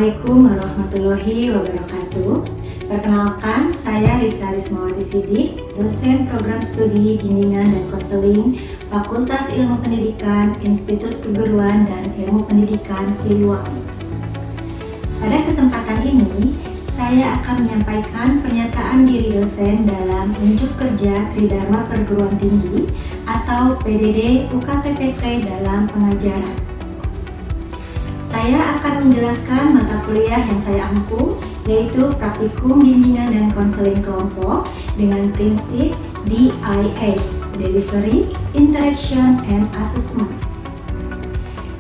Assalamualaikum warahmatullahi wabarakatuh. Perkenalkan, saya Risa Rismawati Sidik, dosen program studi bimbingan dan konseling Fakultas Ilmu Pendidikan, Institut Keguruan dan Ilmu Pendidikan Siliwangi. Pada kesempatan ini, saya akan menyampaikan pernyataan diri dosen dalam unjuk kerja Tridharma Perguruan Tinggi atau PDD UKTPT dalam pengajaran. Saya akan menjelaskan mata kuliah yang saya ampu, yaitu Praktikum Bimbingan dan Konseling Kelompok dengan prinsip DIA, Delivery, Interaction, and Assessment.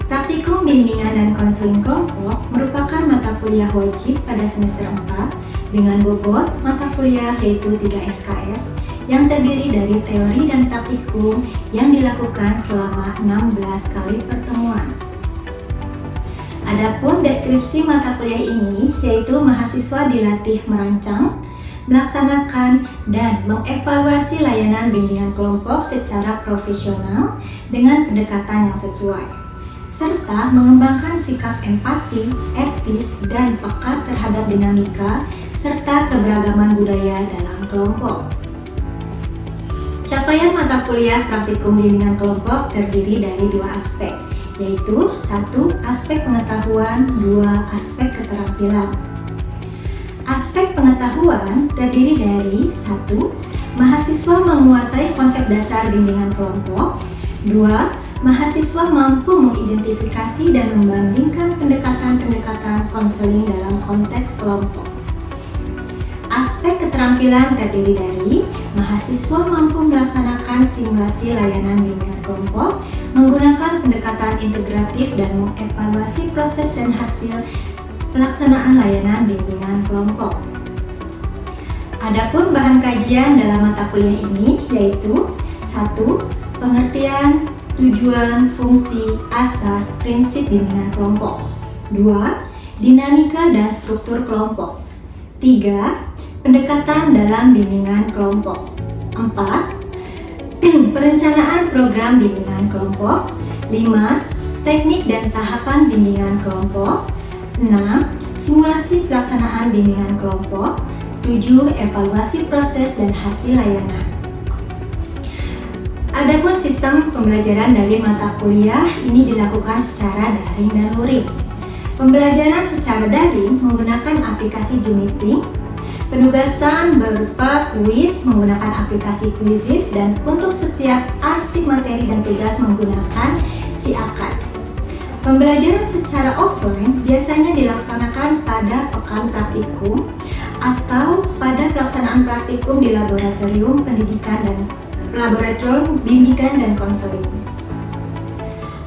Praktikum Bimbingan dan Konseling Kelompok merupakan mata kuliah wajib pada semester 4 dengan bobot mata kuliah yaitu 3 SKS yang terdiri dari teori dan praktikum yang dilakukan selama 16 kali pertemuan. Adapun deskripsi mata kuliah ini yaitu mahasiswa dilatih merancang, melaksanakan, dan mengevaluasi layanan bimbingan kelompok secara profesional dengan pendekatan yang sesuai, serta mengembangkan sikap empati, etis, dan peka terhadap dinamika serta keberagaman budaya dalam kelompok. Capaian mata kuliah praktikum bimbingan kelompok terdiri dari 2 aspek, yaitu 1. Aspek pengetahuan, 2. Aspek keterampilan. Aspek pengetahuan terdiri dari 1. Mahasiswa menguasai konsep dasar bimbingan kelompok, 2. Mahasiswa mampu mengidentifikasi dan membandingkan pendekatan-pendekatan konseling dalam konteks kelompok. Aspek keterampilan terdiri dari mahasiswa mampu melaksanakan simulasi layanan bimbingan kelompok menggunakan pendekatan integratif dan mengevaluasi proses dan hasil pelaksanaan layanan bimbingan kelompok. Adapun bahan kajian dalam mata kuliah ini yaitu 1. Pengertian, tujuan, fungsi, asas, prinsip bimbingan kelompok. 2. Dinamika dan struktur kelompok. 3. Pendekatan dalam bimbingan kelompok. 4. Perencanaan program bimbingan kelompok. 5. Teknik dan tahapan bimbingan kelompok. 6. Simulasi pelaksanaan bimbingan kelompok. 7. Evaluasi proses dan hasil layanan. Adapun sistem pembelajaran dari mata kuliah ini dilakukan secara daring dan luring. Pembelajaran secara daring menggunakan aplikasi Zoom Meeting, penugasan berupa kuis menggunakan aplikasi Quizizz, dan untuk setiap arsip materi dan tugas menggunakan Siakan. Pembelajaran secara offline biasanya dilaksanakan pada pekan praktikum atau pada pelaksanaan praktikum di laboratorium pendidikan dan laboratorium bimbingan dan konseling.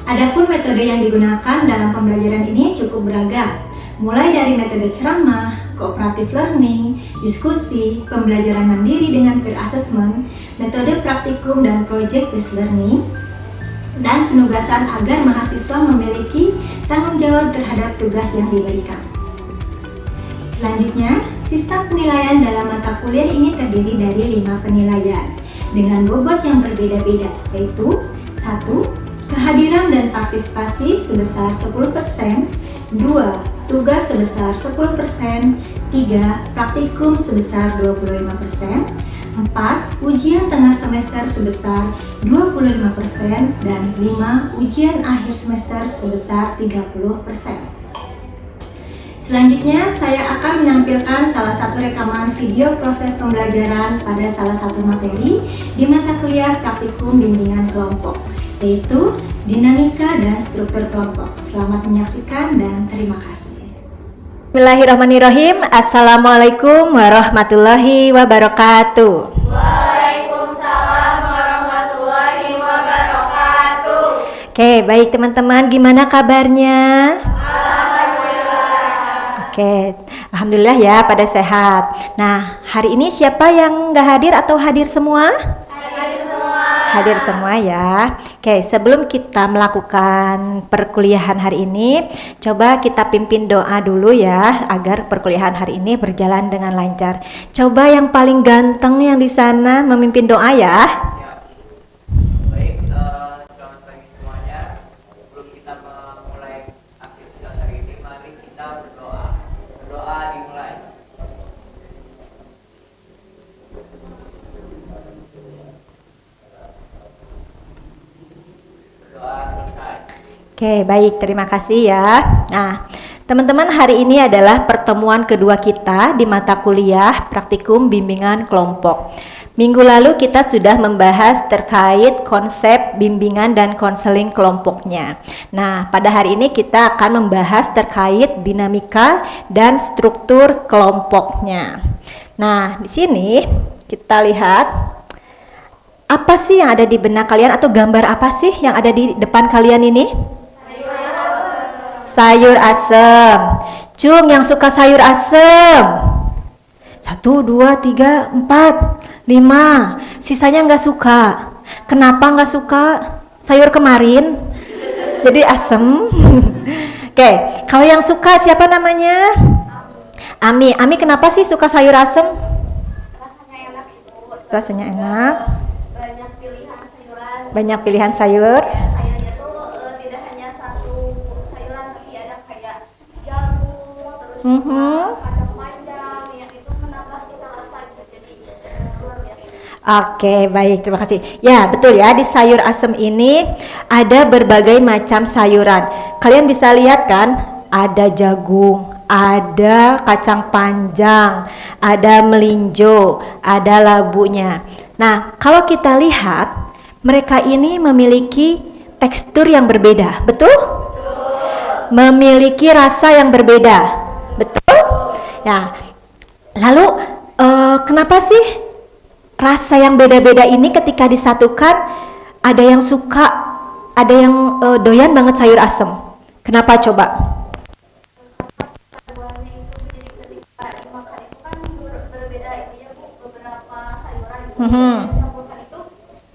Adapun metode yang digunakan dalam pembelajaran ini cukup beragam, mulai dari metode ceramah, cooperative learning, diskusi, pembelajaran mandiri dengan peer assessment, metode praktikum dan project based learning, dan penugasan agar mahasiswa memiliki tanggung jawab terhadap tugas yang diberikan. Selanjutnya, sistem penilaian dalam mata kuliah ini terdiri dari 5 penilaian dengan bobot yang berbeda-beda, yaitu 1. Kehadiran dan partisipasi sebesar 10%, 2. Tugas sebesar 10%, 3. Praktikum sebesar 25%, 4. Ujian tengah semester sebesar 25%, dan 5. Ujian akhir semester sebesar 30%. Selanjutnya, saya akan menampilkan salah satu rekaman video proses pembelajaran pada salah satu materi di mata kuliah praktikum bimbingan kelompok, yaitu dinamika dan struktur kelompok. Selamat menyaksikan dan terima kasih. Bismillahirrahmanirrahim. Assalamualaikum warahmatullahi wabarakatuh. Waalaikumsalam warahmatullahi wabarakatuh. Oke, baik teman-teman, gimana kabarnya? Alhamdulillah. Oke, alhamdulillah ya pada sehat. Nah, hari ini siapa yang nggak hadir atau hadir semua? Hadir semua. Hadir semua ya. Oke, sebelum kita melakukan perkuliahan hari ini, coba kita pimpin doa dulu ya agar perkuliahan hari ini berjalan dengan lancar. Coba yang paling ganteng yang di sana memimpin doa ya. Baik, selamat pagi semuanya. Sebelum kita memulai aktivitas hari ini, mari kita berdoa. Oke, baik, terima kasih ya. Nah, teman-teman, hari ini adalah pertemuan kedua kita di mata kuliah praktikum bimbingan kelompok. Minggu lalu kita sudah membahas terkait konsep bimbingan dan konseling kelompoknya. Nah, pada hari ini kita akan membahas terkait dinamika dan struktur kelompoknya. Nah, di sini kita lihat apa sih yang ada di benak kalian atau gambar apa sih yang ada di depan kalian ini? Sayur asem. Cung, yang suka sayur asem? 1, 2, 3, 4, 5. Sisanya nggak suka. Kenapa nggak suka? Sayur kemarin jadi asem. Oke, kalau yang suka siapa namanya? Ami. Ami kenapa sih suka sayur asem? Rasanya enak Ibu. Rasanya enak. Banyak pilihan sayuran. Banyak pilihan sayur. Ya, sayurnya tuh tidak hanya satu sayuran, tapi ada kayak jagung, terus juga kacang panjang, yang itu menambah cita rasa gitu. Jadi luar biasa. Oke, baik, terima kasih. Ya, betul ya, di sayur asem ini ada berbagai macam sayuran. Kalian bisa lihat kan, ada jagung, ada kacang panjang, ada melinjo, ada labunya. Nah, kalau kita lihat, mereka ini memiliki tekstur yang berbeda, betul? Memiliki rasa yang berbeda, betul? Ya, lalu kenapa sih rasa yang beda-beda ini ketika disatukan ada yang suka, ada yang doyan banget sayur asem? Kenapa coba? Paduannya itu jadi ketika dimakan itu kan berbeda itu ya Bu, beberapa sayuran gitu. Dicampurkan itu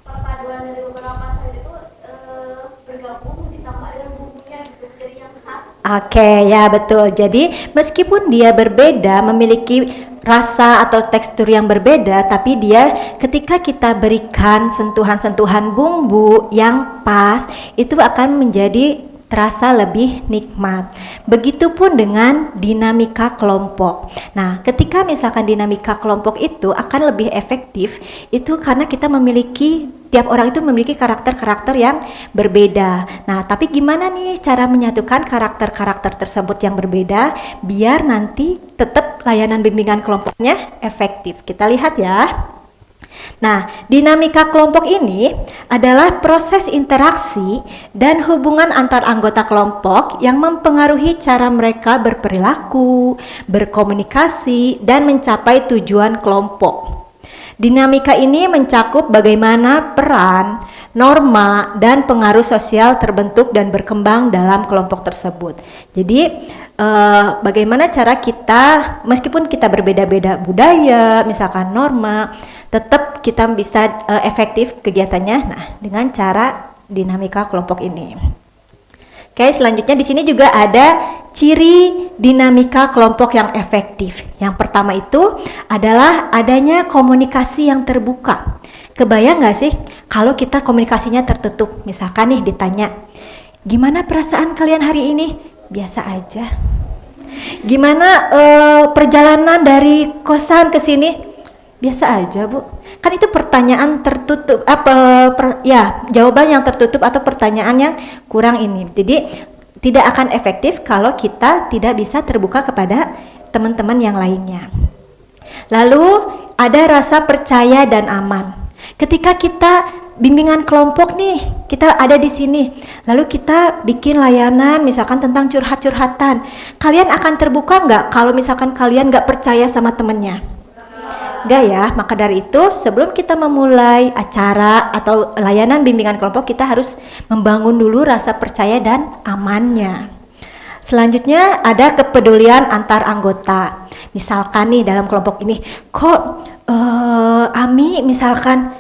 perpaduan dari beberapa sayur itu bergabung ditambah dengan bumbunya gitu, jadi yang khas. Oke, ya betul. Jadi meskipun dia berbeda, memiliki rasa atau tekstur yang berbeda, tapi dia ketika kita berikan sentuhan-sentuhan bumbu yang pas, itu akan menjadi terasa lebih nikmat. Begitupun dengan dinamika kelompok. Nah, ketika misalkan dinamika kelompok itu akan lebih efektif, itu karena kita memiliki, tiap orang itu memiliki karakter-karakter yang berbeda. Nah, tapi gimana nih cara menyatukan karakter-karakter tersebut yang berbeda biar nanti tetap layanan bimbingan kelompoknya efektif? Kita lihat ya. Nah, dinamika kelompok ini adalah proses interaksi dan hubungan antar anggota kelompok yang mempengaruhi cara mereka berperilaku, berkomunikasi, dan mencapai tujuan kelompok. Dinamika ini mencakup bagaimana peran, norma, dan pengaruh sosial terbentuk dan berkembang dalam kelompok tersebut. Jadi, bagaimana cara kita, meskipun kita berbeda-beda budaya, misalkan norma, tetap kita bisa efektif kegiatannya. Nah, dengan cara dinamika kelompok ini. Oke, selanjutnya di sini juga ada ciri dinamika kelompok yang efektif. Yang pertama itu adalah adanya komunikasi yang terbuka. Kebayang nggak sih kalau kita komunikasinya tertutup? Misalkan nih ditanya, gimana perasaan kalian hari ini? Biasa aja. Gimana perjalanan dari kosan ke sini? Biasa aja, Bu. Kan itu pertanyaan tertutup, jawaban yang tertutup atau pertanyaan yang kurang ini. Jadi tidak akan efektif kalau kita tidak bisa terbuka kepada teman-teman yang lainnya. Lalu ada rasa percaya dan aman. Ketika kita bimbingan kelompok nih, kita ada di sini, lalu kita bikin layanan misalkan tentang curhat-curhatan, kalian akan terbuka nggak kalau misalkan kalian nggak percaya sama temennya? Nggak ya. Maka dari itu sebelum kita memulai acara atau layanan bimbingan kelompok, kita harus membangun dulu rasa percaya dan amannya. Selanjutnya ada kepedulian antar anggota. Misalkan nih dalam kelompok ini, kok Ami misalkan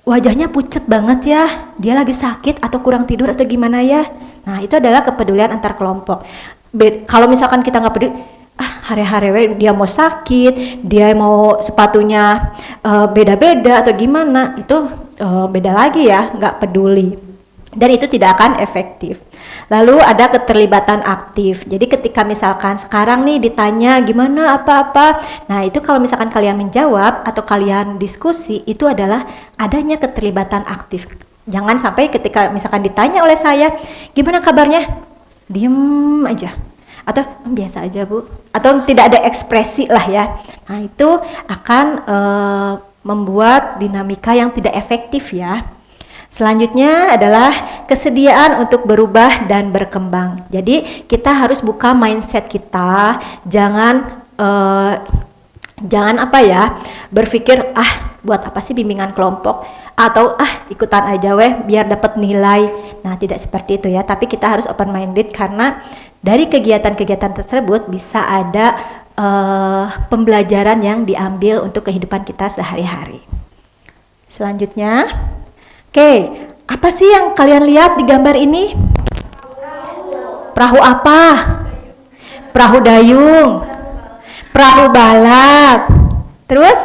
wajahnya pucet banget ya, dia lagi sakit atau kurang tidur atau gimana ya. Nah, itu adalah kepedulian antar kelompok. Kalau misalkan kita nggak peduli, hari-hari dia mau sakit, dia mau sepatunya beda-beda atau gimana, itu beda lagi ya, nggak peduli. Dan itu tidak akan efektif. Lalu ada keterlibatan aktif. Jadi ketika misalkan sekarang nih ditanya gimana apa-apa, nah itu kalau misalkan kalian menjawab atau kalian diskusi, itu adalah adanya keterlibatan aktif. Jangan sampai ketika misalkan ditanya oleh saya, gimana kabarnya? Diem aja. Atau biasa aja Bu. Atau tidak ada ekspresi lah ya. Nah itu akan membuat dinamika yang tidak efektif ya. Selanjutnya adalah kesediaan untuk berubah dan berkembang. Jadi kita harus buka mindset kita, jangan berpikir buat apa sih bimbingan kelompok, atau ikutan aja biar dapat nilai. Nah tidak seperti itu ya, tapi kita harus open minded karena dari kegiatan-kegiatan tersebut bisa ada pembelajaran yang diambil untuk kehidupan kita sehari-hari. Selanjutnya, oke, apa sih yang kalian lihat di gambar ini? Perahu apa? Perahu dayung, perahu balap. Terus,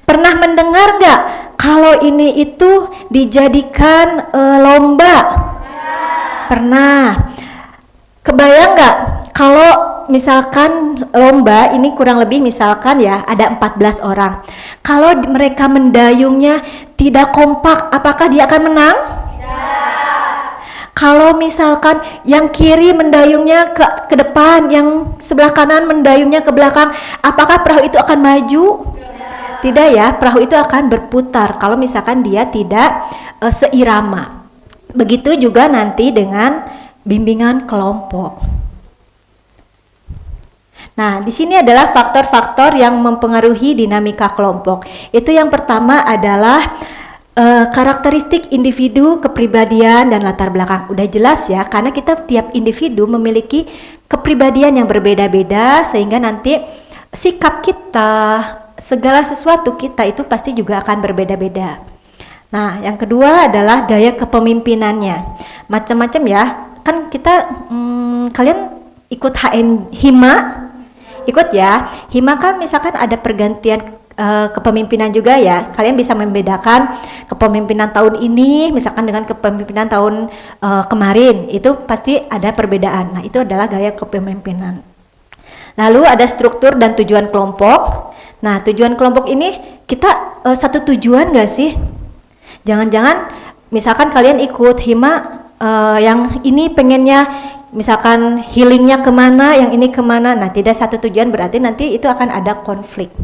pernah mendengar nggak kalau ini itu dijadikan lomba? Pernah. Kebayang nggak kalau misalkan lomba ini kurang lebih misalkan ya ada 14 orang. Kalau mereka mendayungnya tidak kompak, apakah dia akan menang? Tidak. Kalau misalkan yang kiri mendayungnya ke depan, yang sebelah kanan mendayungnya ke belakang, apakah perahu itu akan maju? Tidak ya, perahu itu akan berputar kalau misalkan dia tidak seirama. Begitu juga nanti dengan bimbingan kelompok. Nah, di sini adalah faktor-faktor yang mempengaruhi dinamika kelompok. Itu yang pertama adalah karakteristik individu, kepribadian, dan latar belakang. Udah jelas ya, karena kita tiap individu memiliki kepribadian yang berbeda-beda, sehingga nanti sikap kita, segala sesuatu kita itu pasti juga akan berbeda-beda. Nah, yang kedua adalah gaya kepemimpinannya. Macam-macam ya, kan kita, kalian ikut HIMA? Ikut ya, HIMA kan misalkan ada pergantian kepemimpinan juga ya. Kalian bisa membedakan kepemimpinan tahun ini misalkan dengan kepemimpinan tahun kemarin, itu pasti ada perbedaan. Nah itu adalah gaya kepemimpinan. Lalu ada struktur dan tujuan kelompok. Nah tujuan kelompok ini kita satu tujuan gak sih? Jangan-jangan misalkan kalian ikut HIMA, yang ini pengennya misalkan healingnya kemana, yang ini kemana. Nah tidak satu tujuan, berarti nanti itu akan ada konflik.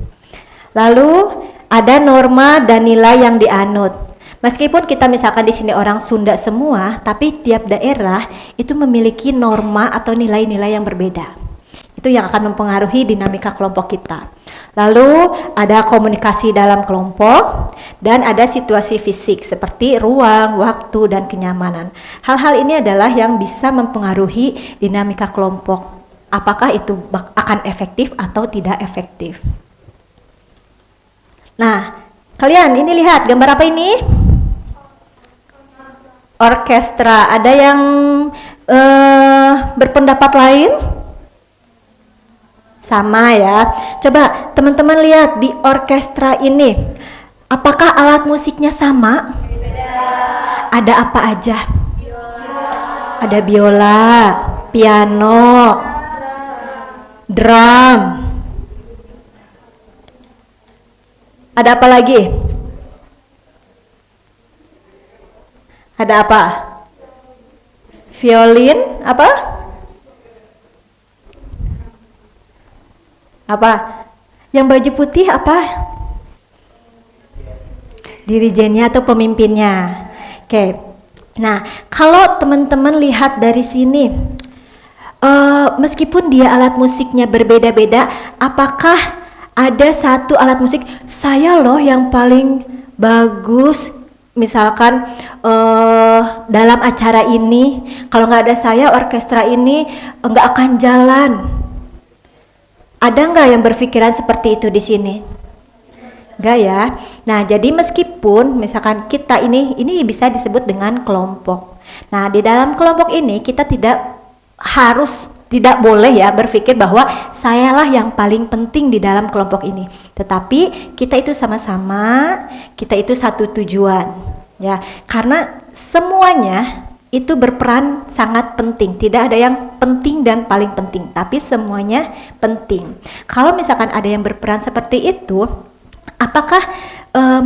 Lalu ada norma dan nilai yang dianut. Meskipun kita misalkan di sini orang Sunda semua, tapi tiap daerah itu memiliki norma atau nilai-nilai yang berbeda. Itu yang akan mempengaruhi dinamika kelompok kita. Lalu ada komunikasi dalam kelompok dan ada situasi fisik seperti ruang, waktu, dan kenyamanan. Hal-hal ini adalah yang bisa mempengaruhi dinamika kelompok. Apakah itu akan efektif atau tidak efektif? Nah, kalian ini lihat gambar apa ini? Orkestra. Ada yang berpendapat lain? Sama ya. Coba teman-teman lihat di orkestra ini. Apakah alat musiknya sama? Beda. Ada apa aja? Biola. Ada biola, piano, drum. Ada apa lagi? Ada apa? Violin, apa? Apa? Yang baju putih apa? Dirijennya atau pemimpinnya. Oke. Nah, kalau teman-teman lihat dari sini, meskipun dia alat musiknya berbeda-beda, apakah ada satu alat musik saya loh yang paling bagus misalkan dalam acara ini, kalau nggak ada saya orkestra ini nggak akan jalan? Ada nggak yang berpikiran seperti itu di sini? Nggak ya. Nah jadi meskipun misalkan kita ini bisa disebut dengan kelompok. Nah di dalam kelompok ini kita tidak boleh ya berpikir bahwa sayalah yang paling penting di dalam kelompok ini. Tetapi kita itu sama-sama, kita itu satu tujuan ya. Karena semuanya itu berperan sangat penting. Tidak ada yang penting dan paling penting, tapi semuanya penting. Kalau misalkan ada yang berperan seperti itu, apakah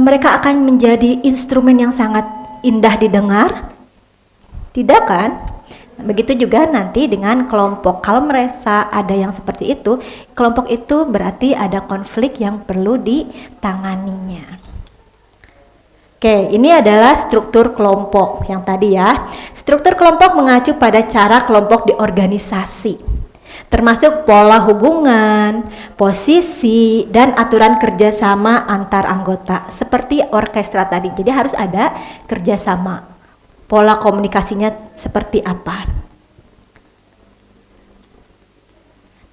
mereka akan menjadi instrumen yang sangat indah didengar? Tidak kan? Begitu juga nanti dengan kelompok. Kalau merasa ada yang seperti itu, kelompok itu berarti ada konflik yang perlu ditanganinya. Oke, ini adalah struktur kelompok yang tadi ya. Struktur kelompok mengacu pada cara kelompok diorganisasi, termasuk pola hubungan, posisi, dan aturan kerjasama antar anggota, seperti orkestra tadi. Jadi harus ada kerjasama. Pola komunikasinya seperti apa?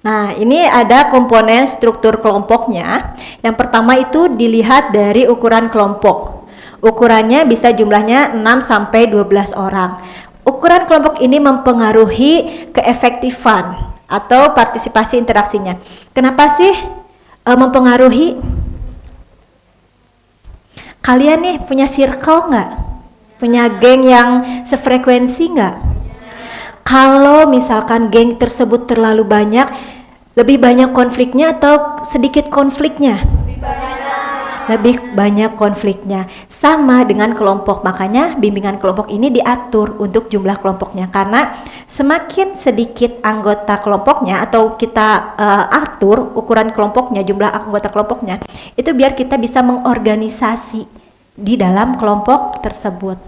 Nah, ini ada komponen struktur kelompoknya. Yang pertama itu dilihat dari ukuran kelompok. Ukurannya bisa jumlahnya 6 sampai 12 orang. Ukuran kelompok ini mempengaruhi keefektifan atau partisipasi interaksinya. Kenapa sih mempengaruhi? Kalian nih punya circle nggak? Punya geng yang sefrekuensi nggak? Kalau misalkan geng tersebut terlalu banyak, lebih banyak konfliknya atau sedikit konfliknya? Lebih banyak konfliknya. Sama dengan kelompok, makanya bimbingan kelompok ini diatur untuk jumlah kelompoknya, karena semakin sedikit anggota kelompoknya atau kita atur ukuran kelompoknya, jumlah anggota kelompoknya, itu biar kita bisa mengorganisasi di dalam kelompok tersebut.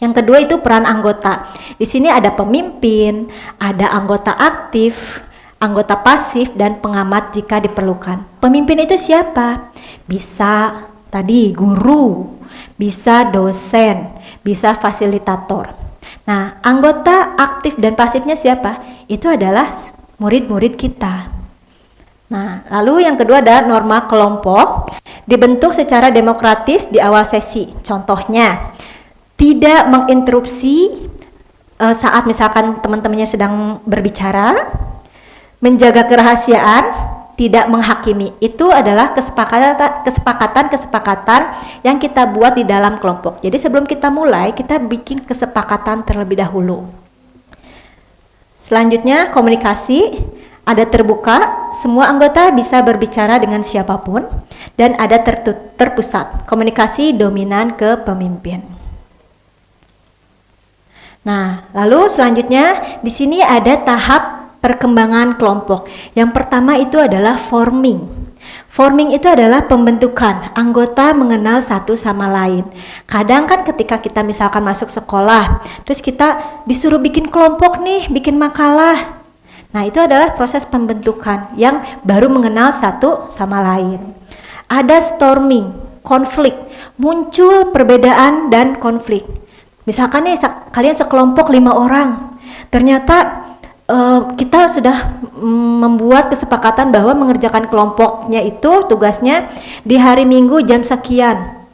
Yang kedua itu peran anggota. Di sini ada pemimpin, ada anggota aktif, anggota pasif, dan pengamat jika diperlukan. Pemimpin itu siapa? Bisa tadi guru, bisa dosen, bisa fasilitator. Nah, anggota aktif dan pasifnya siapa? Itu adalah murid-murid kita. Nah, lalu yang kedua ada norma kelompok, dibentuk secara demokratis di awal sesi. Contohnya, tidak menginterupsi saat misalkan teman-temannya sedang berbicara, menjaga kerahasiaan, tidak menghakimi. Itu adalah kesepakatan yang kita buat di dalam kelompok. Jadi sebelum kita mulai, kita bikin kesepakatan terlebih dahulu. Selanjutnya komunikasi, ada terbuka, semua anggota bisa berbicara dengan siapapun, dan ada terpusat, komunikasi dominan ke pemimpin. Nah, lalu selanjutnya di sini ada tahap perkembangan kelompok. Yang pertama itu adalah forming. Forming itu adalah pembentukan, anggota mengenal satu sama lain. Kadang kan ketika kita misalkan masuk sekolah, terus kita disuruh bikin kelompok nih, bikin makalah. Nah, itu adalah proses pembentukan yang baru mengenal satu sama lain. Ada storming, konflik, muncul perbedaan dan konflik. Misalkan nih kalian sekelompok 5 orang, ternyata kita sudah membuat kesepakatan bahwa mengerjakan kelompoknya itu tugasnya di hari Minggu jam sekian.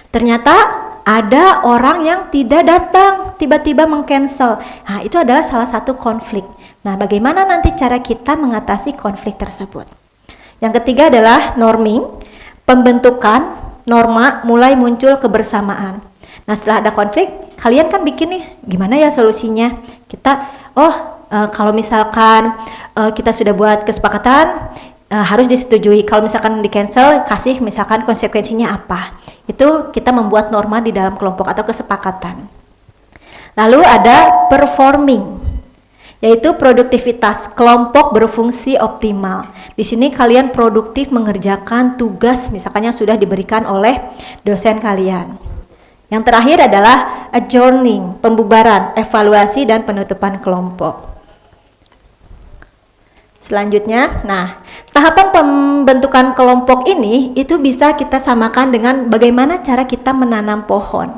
Ternyata ada orang yang tidak datang, tiba-tiba meng-cancel. Nah, itu adalah salah satu konflik. Nah, bagaimana nanti cara kita mengatasi konflik tersebut? Yang ketiga adalah norming, pembentukan norma mulai muncul kebersamaan. Nah, setelah ada konflik, kalian kan bikin nih, gimana ya solusinya? Kita, kalau misalkan kita sudah buat kesepakatan, harus disetujui. Kalau misalkan di-cancel, kasih misalkan konsekuensinya apa. Itu kita membuat norma di dalam kelompok atau kesepakatan. Lalu ada performing, yaitu produktivitas, kelompok berfungsi optimal. Di sini kalian produktif mengerjakan tugas misalkan yang sudah diberikan oleh dosen kalian. Yang terakhir adalah adjourning, pembubaran, evaluasi, dan penutupan kelompok. Selanjutnya, nah, tahapan pembentukan kelompok ini itu bisa kita samakan dengan bagaimana cara kita menanam pohon.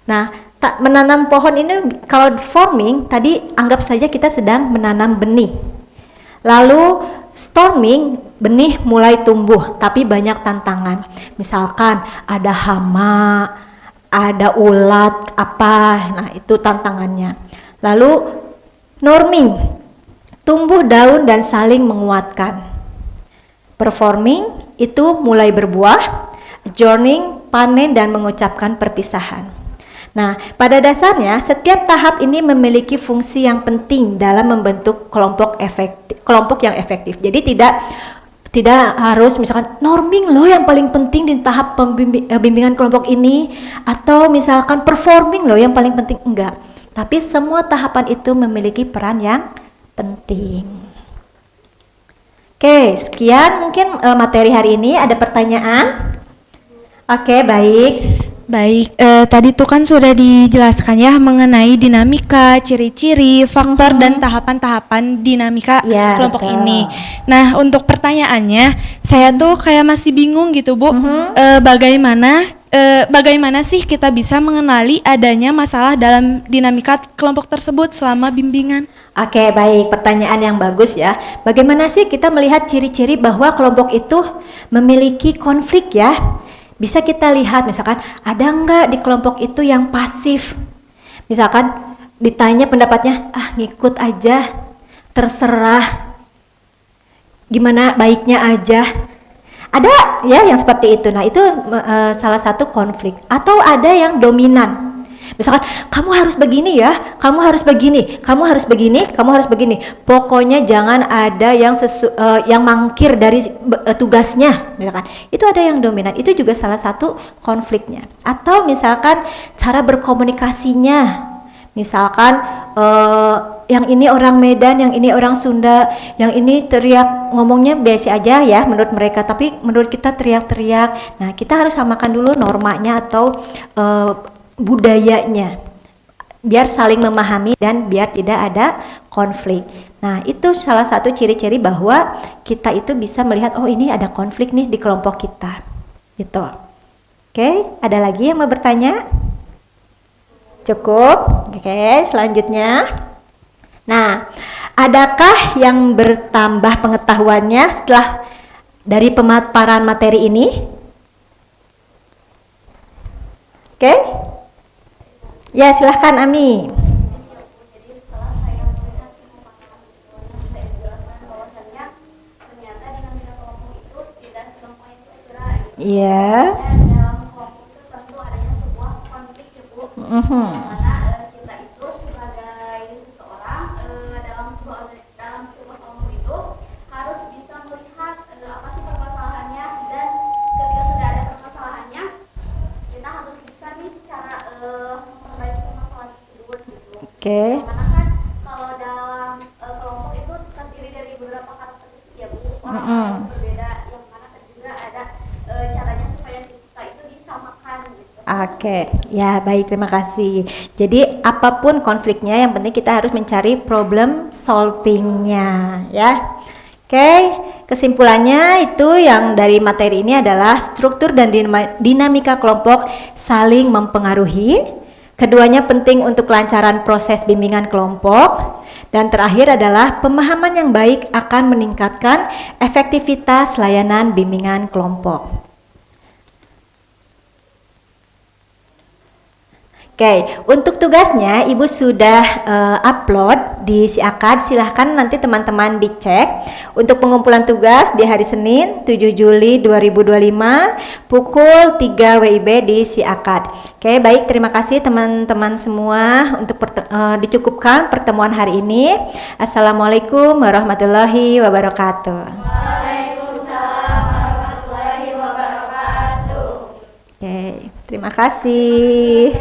Nah, menanam pohon ini kalau forming tadi anggap saja kita sedang menanam benih. Lalu storming, benih mulai tumbuh tapi banyak tantangan. Misalkan ada hama, ada ulat apa, nah itu tantangannya. Lalu norming, tumbuh daun dan saling menguatkan. Performing itu mulai berbuah, adjourning, panen dan mengucapkan perpisahan. Nah, pada dasarnya setiap tahap ini memiliki fungsi yang penting dalam membentuk kelompok yang efektif. Jadi tidak Tidak harus misalkan norming loh yang paling penting di tahap bimbingan kelompok ini, atau misalkan performing loh yang paling penting, enggak. Tapi semua tahapan itu memiliki peran yang penting. Oke, sekian mungkin materi hari ini. Ada pertanyaan? Oke, baik. Baik, tadi tuh kan sudah dijelaskan ya mengenai dinamika, ciri-ciri, faktor dan tahapan-tahapan dinamika Ya, kelompok betul. ini. Nah, untuk pertanyaannya, saya tuh kayak masih bingung gitu, Bu. Bagaimana sih kita bisa mengenali adanya masalah dalam dinamika kelompok tersebut selama bimbingan? Oke, baik. Pertanyaan yang bagus ya. Bagaimana sih kita melihat ciri-ciri bahwa kelompok itu memiliki konflik ya? Bisa kita lihat misalkan ada nggak di kelompok itu yang pasif. Misalkan ditanya pendapatnya, ngikut aja, terserah, gimana baiknya aja. Ada ya yang seperti itu. Nah itu salah satu konflik. Atau ada yang dominan. Misalkan kamu harus begini ya, kamu harus begini, kamu harus begini, kamu harus begini. Pokoknya jangan ada yang yang mangkir dari tugasnya. Misalkan itu ada yang dominan. Itu juga salah satu konfliknya. Atau misalkan cara berkomunikasinya. Misalkan yang ini orang Medan, yang ini orang Sunda, yang ini teriak ngomongnya biasa aja ya menurut mereka, tapi menurut kita teriak-teriak. Nah kita harus samakan dulu normanya atau budayanya biar saling memahami dan biar tidak ada konflik. Nah itu salah satu ciri-ciri bahwa kita itu bisa melihat, oh ini ada konflik nih di kelompok kita gitu. Oke, ada lagi yang mau bertanya? Cukup? Oke, selanjutnya. Nah, adakah yang bertambah pengetahuannya setelah dari pemaparan materi ini? Oke? Ya, silahkan Ami. Jadi setelah saya melihat pemaparan sudah dijelaskan bahwasannya ternyata dinamika kelompok itu tidak segampang yang kita kira gitu. Iya. Dan dalam kelompok itu tentu adanya sebuah konflik ya Bu. Yang mana kita itu sebagai seseorang dalam sebuah kelompok itu harus bisa melihat apa sih permasalahannya, dan ketika sudah ada permasalahannya kita harus bisa nih cara memperbaiki permasalahan tersebut gitu. Oke. Karena kan kalau dalam kelompok itu terdiri dari beberapa karakteristik ya Bu, orang berbeda, yang mana juga ada caranya supaya kita itu disamakan gitu. Oke, ya baik, terima kasih. Jadi apapun konfliknya, yang penting kita harus mencari problem solvingnya ya. Oke, kesimpulannya itu yang dari materi ini adalah struktur dan dinamika kelompok saling mempengaruhi. Keduanya penting untuk kelancaran proses bimbingan kelompok. Dan terakhir adalah pemahaman yang baik akan meningkatkan efektivitas layanan bimbingan kelompok. Oke, untuk tugasnya Ibu sudah upload di Siakad. Silahkan nanti teman-teman dicek. Untuk pengumpulan tugas di hari Senin 7 Juli 2025 pukul 3 WIB di Siakad. Oke, baik, terima kasih teman-teman semua untuk dicukupkan pertemuan hari ini. Assalamualaikum warahmatullahi wabarakatuh. Waalaikumsalam warahmatullahi wabarakatuh. Oke, terima kasih.